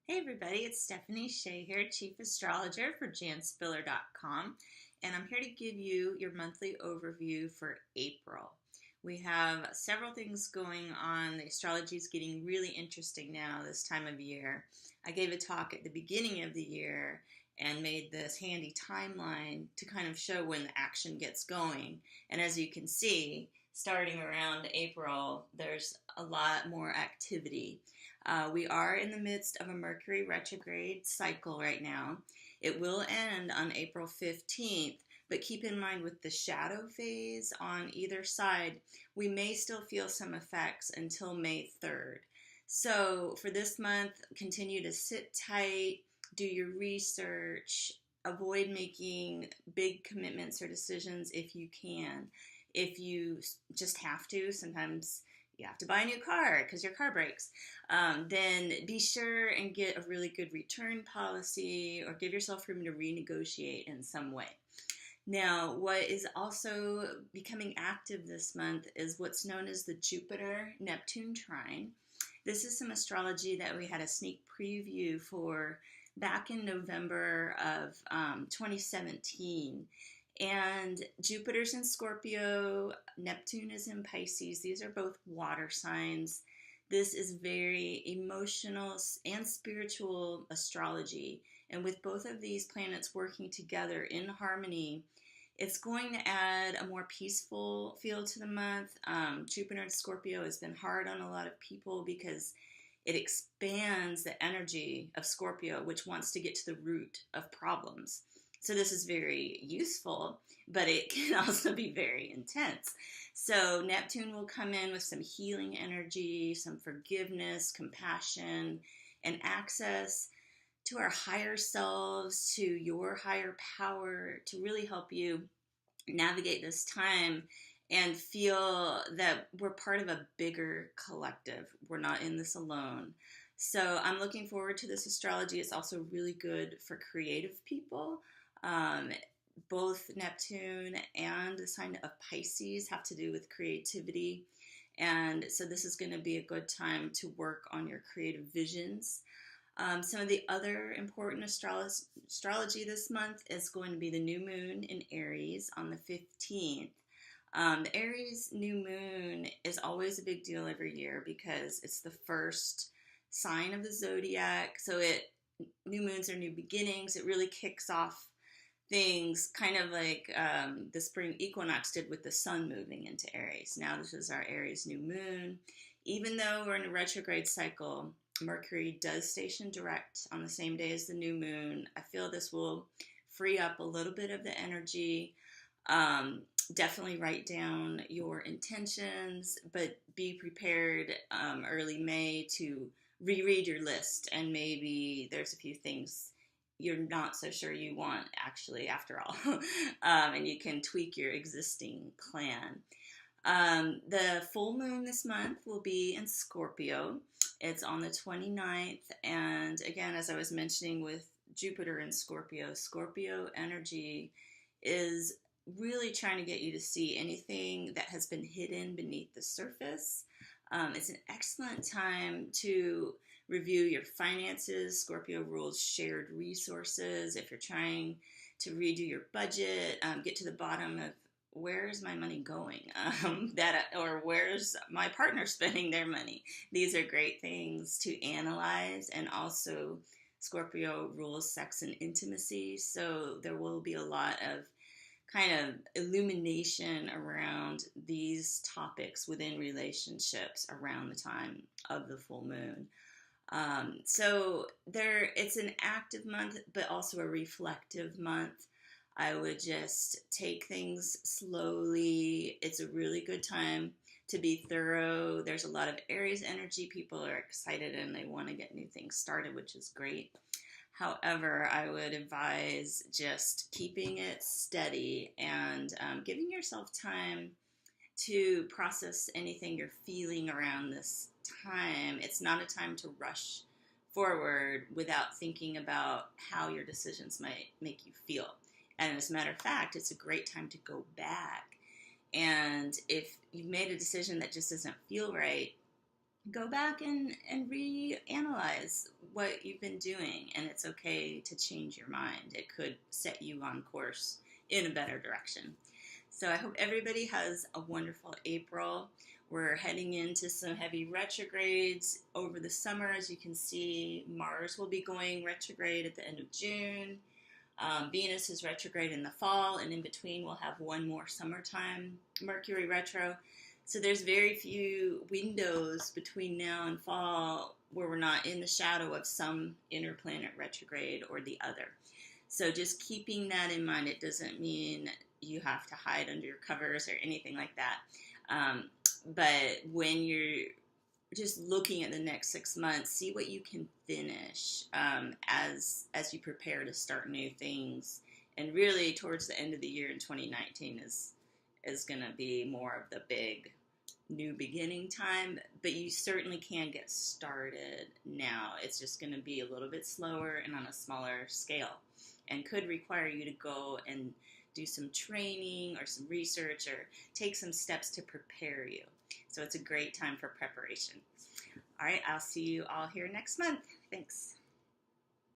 Hey everybody, it's Stephanie Shea here, Chief Astrologer for janspiller.com, and I'm here to give you your monthly overview for April. We have several things going on. The astrology is getting really interesting now this time of year. I gave a talk at the beginning of the year and made this handy timeline to kind of show when the action gets going. And as you can see, starting around April, there's a lot more activity. We are in the midst of a Mercury retrograde cycle right now. It will end on April 15th, but keep in mind with the shadow phase on either side, we may still feel some effects until May 3rd. So for this month, continue to sit tight, do your research, avoid making big commitments or decisions if you can. If you just have to, sometimes you have to buy a new car because your car breaks, then be sure and get a really good return policy or give yourself room to renegotiate in some way. Now, what is also becoming active this month is what's known as the Jupiter-Neptune Trine. This is some astrology that we had a sneak preview for back in November of 2017. And Jupiter's in Scorpio, Neptune is in Pisces. These are both water signs. This is very emotional and spiritual astrology. And with both of these planets working together in harmony, it's going to add a more peaceful feel to the month. Jupiter in Scorpio has been hard on a lot of people because it expands the energy of Scorpio, which wants to get to the root of problems. So this is very useful, but it can also be very intense. So Neptune will come in with some healing energy, some forgiveness, compassion, and access to our higher selves, to your higher power, to really help you navigate this time and feel that we're part of a bigger collective. We're not in this alone. So I'm looking forward to this astrology. It's also really good for creative people. Both Neptune and the sign of Pisces have to do with creativity. And so this is going to be a good time to work on your creative visions. Some of the other important astrology this month is going to be the new moon in Aries on the 15th. The Aries new moon is always a big deal every year because it's the first sign of the zodiac. So new moons are new beginnings. It really kicks off things kind of like the spring equinox did with the sun moving into Aries. Now this is our Aries new moon. Even though we're in a retrograde cycle, Mercury does station direct on the same day as the new moon. I feel this will free up a little bit of the energy. Definitely write down your intentions, but be prepared early May to reread your list, and maybe there's a few things you're not so sure you want actually after all. And you can tweak your existing plan. The full moon this month will be in Scorpio. It's on the 29th, and again, as I was mentioning with Jupiter in Scorpio, Scorpio energy is really trying to get you to see anything that has been hidden beneath the surface. It's an excellent time to review your finances. Scorpio rules shared resources. If you're trying to redo your budget, get to the bottom of where's my money going, or where's my partner spending their money. These are great things to analyze. And also Scorpio rules sex and intimacy, so there will be a lot of kind of illumination around these topics within relationships around the time of the full moon. So it's an active month, but also a reflective month. I would just take things slowly. It's a really good time to be thorough. There's a lot of Aries energy. People are excited and they want to get new things started, which is great. However, I would advise just keeping it steady and giving yourself time to process anything you're feeling around this time. It's not a time to rush forward without thinking about how your decisions might make you feel. And as a matter of fact, it's a great time to go back. And if you've made a decision that just doesn't feel right, go back and reanalyze what you've been doing, and it's okay to change your mind. It could set you on course in a better direction. So I hope everybody has a wonderful April. We're heading into some heavy retrogrades over the summer. As you can see, Mars will be going retrograde at the end of June. Venus is retrograde in the fall, and in between we'll have one more summertime Mercury retro. So there's very few windows between now and fall where we're not in the shadow of some inner planet retrograde or the other. So just keeping that in mind, it doesn't mean you have to hide under your covers or anything like that. But when you're just looking at the next 6 months, see what you can finish as you prepare to start new things. And really, towards the end of the year in 2019 is going to be more of the big new beginning time, but you certainly can get started now. It's just going to be a little bit slower and on a smaller scale, and could require you to go and do some training or some research or take some steps to prepare you. So it's a great time for preparation. All right, I'll see you all here next month. Thanks.